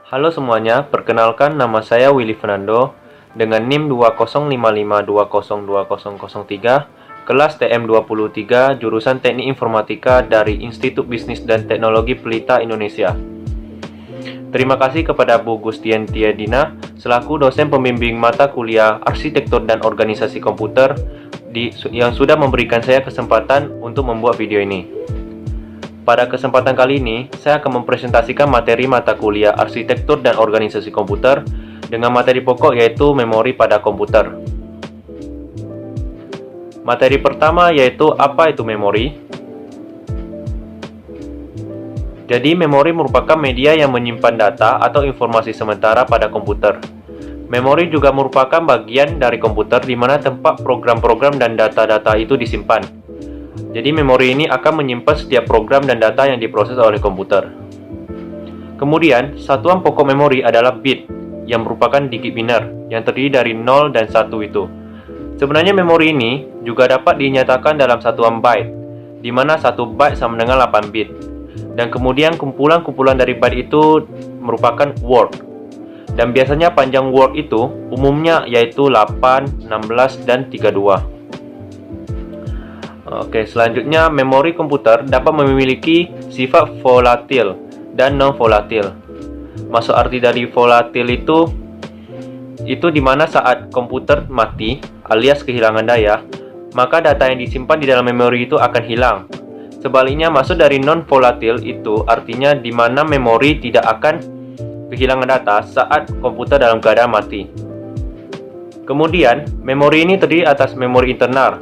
Halo semuanya, perkenalkan nama saya Willy Fernando dengan NIM 2055202003, kelas TM23, jurusan Teknik Informatika dari Institut Bisnis dan Teknologi Pelita Indonesia. Terima kasih kepada Bu Gustiantia Dina selaku dosen pembimbing mata kuliah Arsitektur dan Organisasi Komputer yang sudah memberikan saya kesempatan untuk membuat video ini. Pada kesempatan kali ini, saya akan mempresentasikan materi mata kuliah Arsitektur dan Organisasi Komputer dengan materi pokok yaitu memori pada komputer. Materi pertama yaitu apa itu memori. Jadi, memori merupakan media yang menyimpan data atau informasi sementara pada komputer. Memori juga merupakan bagian dari komputer di mana tempat program-program dan data-data itu disimpan. Jadi memori ini akan menyimpan setiap program dan data yang diproses oleh komputer. Kemudian, satuan pokok memori adalah bit, yang merupakan digit biner, yang terdiri dari 0 dan 1 itu. Sebenarnya memori ini juga dapat dinyatakan dalam satuan byte, di mana 1 byte sama dengan 8 bit. Dan kemudian kumpulan-kumpulan dari byte itu merupakan word. Dan biasanya panjang word itu umumnya yaitu 8, 16, dan 32. Oke, selanjutnya memori komputer dapat memiliki sifat volatil dan non-volatil. Maksud arti dari volatil itu dimana saat komputer mati alias kehilangan daya, maka data yang disimpan di dalam memori itu akan hilang. Sebaliknya, maksud dari non-volatil itu artinya dimana memori tidak akan kehilangan data saat komputer dalam keadaan mati. Kemudian, memori ini terdiri atas memori internal,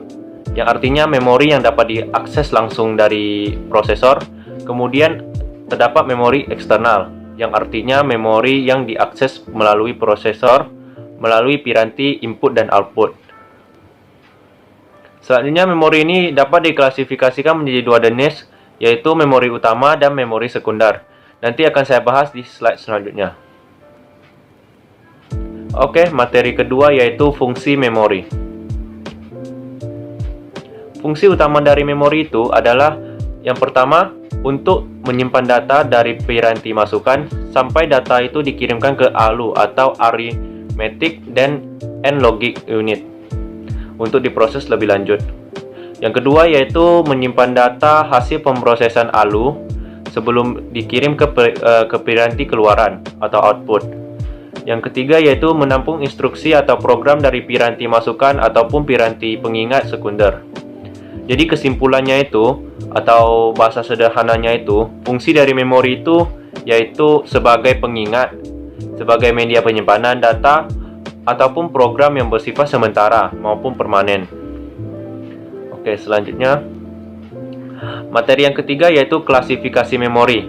yang artinya memori yang dapat diakses langsung dari prosesor. Kemudian terdapat memori eksternal, yang artinya memori yang diakses melalui prosesor melalui piranti input dan output. Selanjutnya, memori ini dapat diklasifikasikan menjadi dua jenis, yaitu memori utama dan memori sekunder. Nanti akan saya bahas di slide selanjutnya. Oke, materi kedua yaitu fungsi memori. Fungsi utama dari memori itu adalah yang pertama, untuk menyimpan data dari piranti masukan sampai data itu dikirimkan ke ALU atau Arithmetic and Logic Unit untuk diproses lebih lanjut. Yang kedua yaitu menyimpan data hasil pemrosesan ALU sebelum dikirim ke piranti keluaran atau output. Yang ketiga yaitu menampung instruksi atau program dari piranti masukan ataupun piranti pengingat sekunder. Jadi kesimpulannya itu, atau bahasa sederhananya itu, fungsi dari memori itu yaitu sebagai pengingat, sebagai media penyimpanan data, ataupun program yang bersifat sementara maupun permanen. Oke, selanjutnya materi yang ketiga yaitu klasifikasi memori.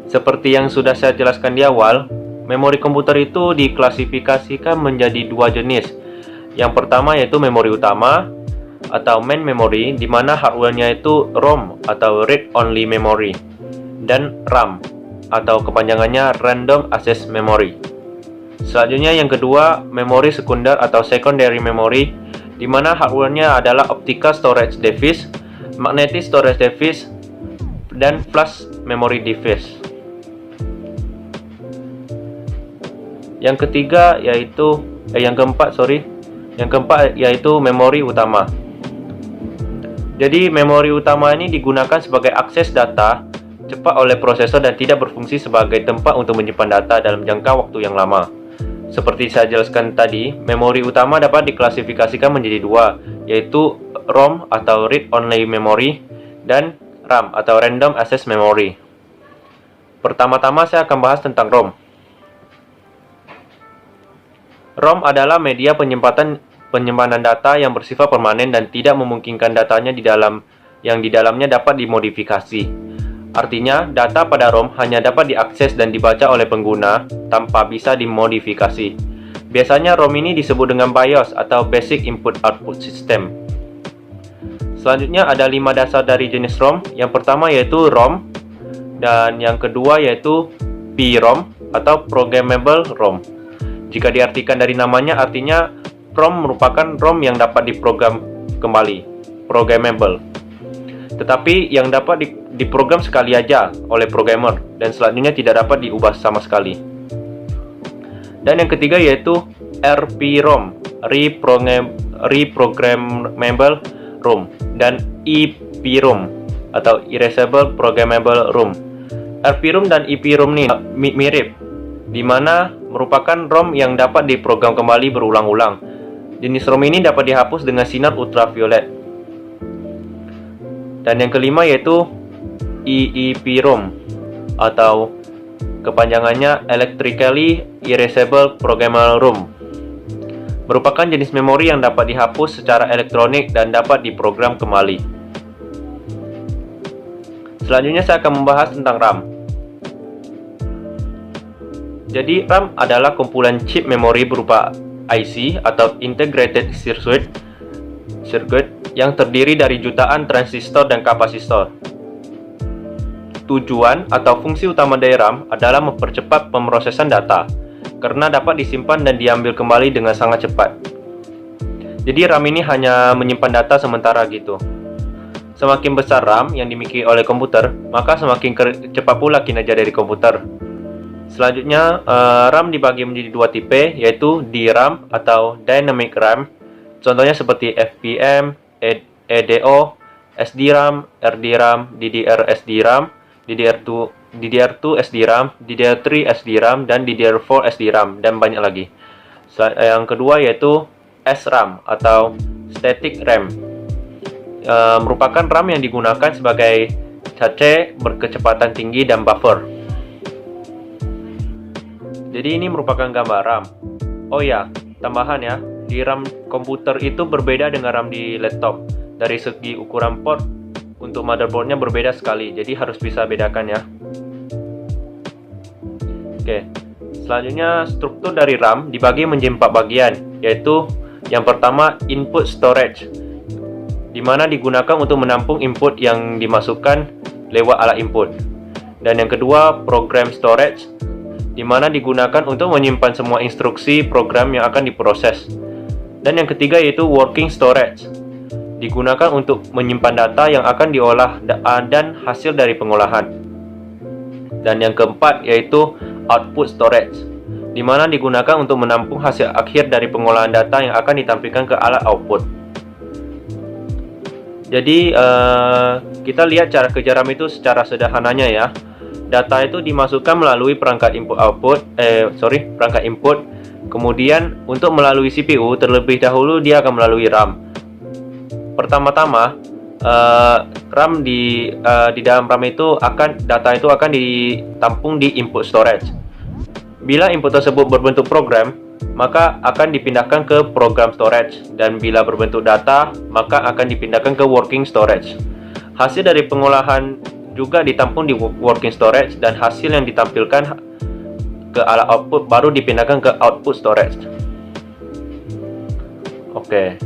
Seperti yang sudah saya jelaskan di awal, memori komputer itu diklasifikasikan menjadi dua jenis. Yang pertama yaitu memori utama atau main memory, di mana hardware-nya itu ROM atau read only memory, dan RAM atau kepanjangannya random access memory. Selanjutnya yang kedua, memori sekunder atau secondary memory, di mana hardware-nya adalah optical storage device, magnetic storage device, dan flash memory device. Yang keempat yaitu memori utama. Jadi memori utama ini digunakan sebagai akses data cepat oleh prosesor dan tidak berfungsi sebagai tempat untuk menyimpan data dalam jangka waktu yang lama. Seperti saya jelaskan tadi, memori utama dapat diklasifikasikan menjadi dua, yaitu ROM atau read only memory dan RAM atau random access memory. Pertama-tama saya akan bahas tentang ROM. ROM adalah media penyimpanan data yang bersifat permanen dan tidak memungkinkan datanya di dalamnya dapat dimodifikasi. Artinya, data pada ROM hanya dapat diakses dan dibaca oleh pengguna tanpa bisa dimodifikasi. Biasanya ROM ini disebut dengan BIOS atau Basic Input Output System. Selanjutnya ada 5 dasar dari jenis ROM. Yang pertama yaitu ROM, dan yang kedua yaitu PROM atau Programmable ROM. Jika diartikan dari namanya, artinya ROM merupakan ROM yang dapat diprogram kembali, programmable. tetapi yang dapat diprogram sekali aja oleh programmer dan selanjutnya tidak dapat diubah sama sekali. Dan yang ketiga yaitu RPROM, Reprogrammable ROM, dan EPROM atau Erasable Programmable ROM. RPROM dan EPROM ini mirip, di mana merupakan ROM yang dapat diprogram kembali berulang-ulang. Jenis ROM ini dapat dihapus dengan sinar ultraviolet. Dan yang kelima yaitu EEPROM atau kepanjangannya Electrically Erasable Programmable ROM. Merupakan jenis memori yang dapat dihapus secara elektronik dan dapat diprogram kembali. Selanjutnya saya akan membahas tentang RAM. Jadi RAM adalah kumpulan chip memori berupa IC atau Integrated Circuit yang terdiri dari jutaan transistor dan kapasitor. Tujuan atau fungsi utama dari RAM adalah mempercepat pemrosesan data karena dapat disimpan dan diambil kembali dengan sangat cepat. Jadi RAM ini hanya menyimpan data sementara gitu. Semakin besar RAM yang dimiliki oleh komputer, maka semakin cepat pula kinerja dari komputer. Selanjutnya, RAM dibagi menjadi dua tipe, yaitu DRAM atau Dynamic RAM. Contohnya seperti FPM, EDO, SDRAM, RDRAM, DDR SDRAM, DDR2 SDRAM, DDR3 SDRAM, dan DDR4 SDRAM, dan banyak lagi. Yang kedua yaitu SRAM atau Static RAM. Merupakan RAM yang digunakan sebagai cache berkecepatan tinggi dan buffer. Jadi ini merupakan gambar RAM. Oh ya, tambahan ya, di RAM komputer itu berbeda dengan RAM di laptop. Dari segi ukuran port untuk motherboardnya berbeda sekali, jadi harus bisa bedakan ya. Oke, selanjutnya struktur dari RAM dibagi menjadi 4 bagian, yaitu yang pertama input storage, di mana digunakan untuk menampung input yang dimasukkan lewat alat input. Dan yang kedua program storage, di mana digunakan untuk menyimpan semua instruksi program yang akan diproses. Dan yang ketiga yaitu working storage, digunakan untuk menyimpan data yang akan diolah dan hasil dari pengolahan. Dan yang keempat yaitu output storage, di mana digunakan untuk menampung hasil akhir dari pengolahan data yang akan ditampilkan ke alat output. Jadi kita lihat cara kerja RAM itu secara sederhananya ya. Data itu dimasukkan melalui perangkat perangkat input. Kemudian untuk melalui CPU terlebih dahulu dia akan melalui RAM. Pertama-tama RAM di dalam RAM itu data itu akan ditampung di input storage. Bila input tersebut berbentuk program, maka akan dipindahkan ke program storage, dan bila berbentuk data, maka akan dipindahkan ke working storage. Hasil dari pengolahan juga ditampung di working storage, dan hasil yang ditampilkan ke alat output baru dipindahkan ke output storage. Oke.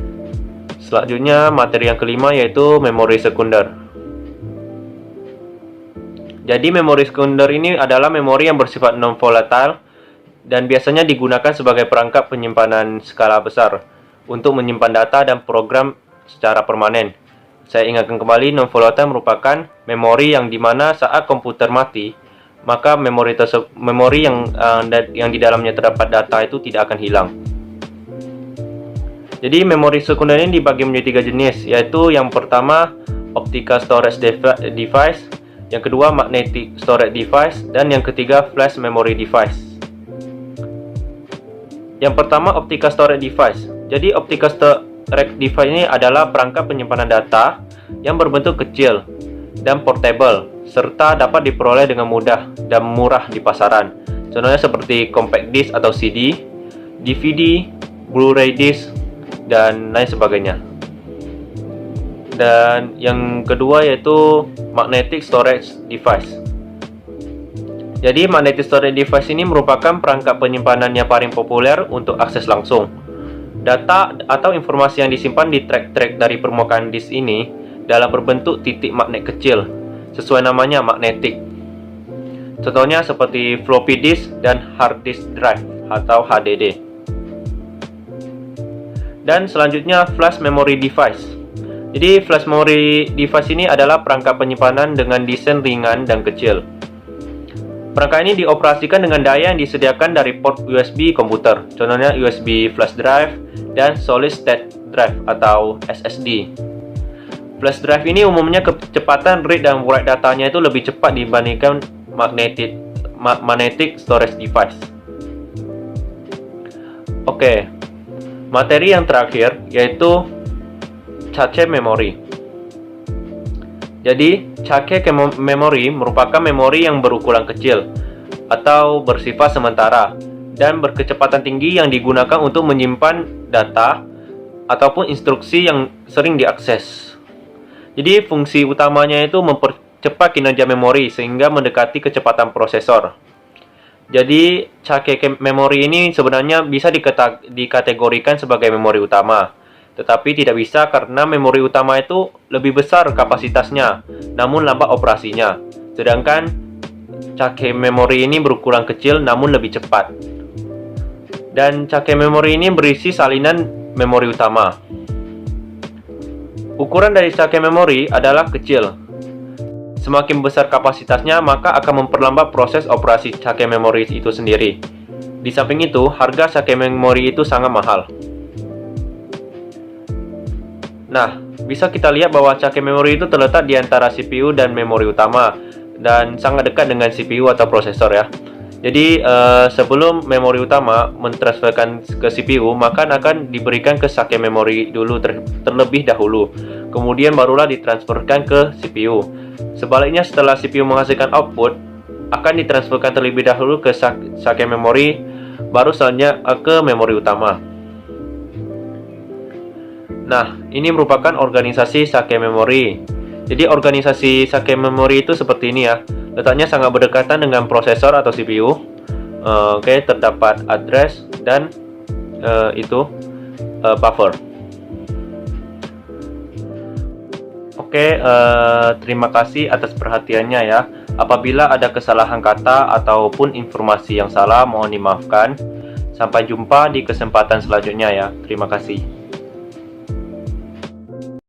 Selanjutnya materi yang kelima yaitu memori sekunder. Jadi memori sekunder ini adalah memori yang bersifat non-volatile dan biasanya digunakan sebagai perangkat penyimpanan skala besar untuk menyimpan data dan program secara permanen. Saya ingatkan kembali, non-volatile merupakan memori yang dimana saat komputer mati, maka memori yang di dalamnya terdapat data itu tidak akan hilang. Jadi memori sekunder ini dibagi menjadi 3 jenis, yaitu yang pertama optical storage device, yang kedua magnetic storage device, dan yang ketiga flash memory device. Yang pertama optical storage device. Jadi optical storage device ini adalah perangkat penyimpanan data yang berbentuk kecil dan portable, serta dapat diperoleh dengan mudah dan murah di pasaran. Contohnya seperti compact disc atau CD, DVD, Blu-ray disc, dan lain sebagainya. Dan yang kedua yaitu magnetic storage device. Jadi magnetic storage device ini merupakan perangkat penyimpanan yang paling populer untuk akses langsung. Data atau informasi yang disimpan di track-track dari permukaan disk ini dalam berbentuk titik magnet kecil, sesuai namanya magnetic. Contohnya seperti floppy disk dan hard disk drive atau HDD. Dan selanjutnya flash memory device. Jadi flash memory device ini adalah perangkat penyimpanan dengan desain ringan dan kecil. Perangkat ini dioperasikan dengan daya yang disediakan dari port USB komputer, contohnya USB flash drive dan solid state drive atau SSD. Flash drive ini umumnya kecepatan read dan write datanya itu lebih cepat dibandingkan magnetic storage device. Oke, materi yang terakhir yaitu cache memory. Jadi, cache memory merupakan memori yang berukuran kecil atau bersifat sementara dan berkecepatan tinggi yang digunakan untuk menyimpan data ataupun instruksi yang sering diakses. Jadi, fungsi utamanya itu mempercepat kinerja memori sehingga mendekati kecepatan prosesor. Jadi, cache memory ini sebenarnya bisa dikategorikan sebagai memori utama. Tetapi tidak bisa karena memori utama itu lebih besar kapasitasnya, namun lambat operasinya. Sedangkan cache memori ini berukuran kecil namun lebih cepat. Dan cache memori ini berisi salinan memori utama. Ukuran dari cache memori adalah kecil. Semakin besar kapasitasnya, maka akan memperlambat proses operasi cache memori itu sendiri. Di samping itu, harga cache memori itu sangat mahal. Nah, bisa kita lihat bahwa cache memori itu terletak di antara CPU dan memori utama dan sangat dekat dengan CPU atau prosesor ya. Jadi, sebelum memori utama mentransferkan ke CPU, maka akan diberikan ke cache memori dulu terlebih dahulu. Kemudian barulah ditransferkan ke CPU. Sebaliknya, setelah CPU menghasilkan output, akan ditransferkan terlebih dahulu ke cache memori, baru selanjutnya ke memori utama. Nah, ini merupakan organisasi cache memory. Jadi, organisasi cache memory itu seperti ini ya. Letaknya sangat berdekatan dengan prosesor atau CPU. Oke, terdapat address dan buffer. Oke, terima kasih atas perhatiannya ya. Apabila ada kesalahan kata ataupun informasi yang salah, mohon dimaafkan. Sampai jumpa di kesempatan selanjutnya ya. Terima kasih.